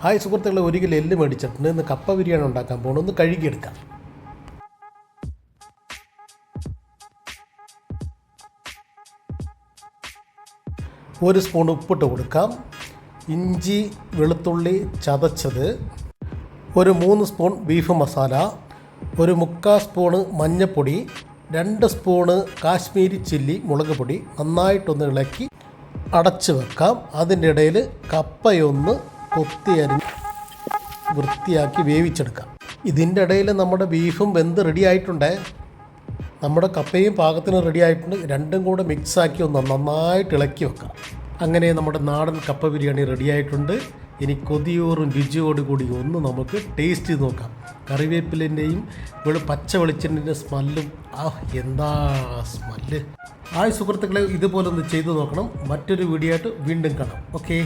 Hi സുഹൃത്തുക്കളെ, ഒരു kilo എല്ല് മേടിച്ചിട്ടുണ്ട്. ഇന്ന് കപ്പ ബിരിയാണി ഉണ്ടാക്കാൻ പോകണം. ഒന്ന് കഴുകിയെടുക്കാം. ഒരു സ്പൂൺ ഉപ്പിട്ട് കൊടുക്കാം. ഇഞ്ചി വെളുത്തുള്ളി ചതച്ചത്, ഒരു 3 സ്പൂൺ ബീഫ് മസാല, ഒരു 3/4 സ്പൂണ് മഞ്ഞൾപ്പൊടി, 2 സ്പൂണ് കാശ്മീരി ചില്ലി മുളക് പൊടി. നന്നായിട്ടൊന്ന് ഇളക്കി അടച്ച് വെക്കാം. അതിൻ്റെ ഇടയിൽ കപ്പയൊന്ന് കൊത്തിയരിഞ്ഞ് വൃത്തിയാക്കി വേവിച്ചെടുക്കാം. ഇതിൻ്റെ ഇടയിൽ നമ്മുടെ ബീഫും വെന്ത് റെഡി ആയിട്ടുണ്ട്. നമ്മുടെ കപ്പയും പാകത്തിന് റെഡി ആയിട്ടുണ്ട്. രണ്ടും കൂടെ മിക്സാക്കി ഒന്ന് നന്നായിട്ട് ഇളക്കി വെക്കാം. അങ്ങനെ നമ്മുടെ നാടൻ കപ്പ ബിരിയാണി റെഡി ആയിട്ടുണ്ട്. ഇനി കൊതിയോറും രുചിയോടുകൂടി ഒന്ന് നമുക്ക് ടേസ്റ്റ് ചെയ്ത് നോക്കാം. കറിവേപ്പിലിൻ്റെയും പച്ച വെളിച്ചെണ്ണൻ്റെ സ്മെല്ലും എന്താ സ്മെല്ല്! സുഹൃത്തുക്കളെ, ഇതുപോലെ ഒന്ന് ചെയ്തു നോക്കണം. മറ്റൊരു വീഡിയോ ആയിട്ട് വീണ്ടും കാണാം. ഓക്കേ.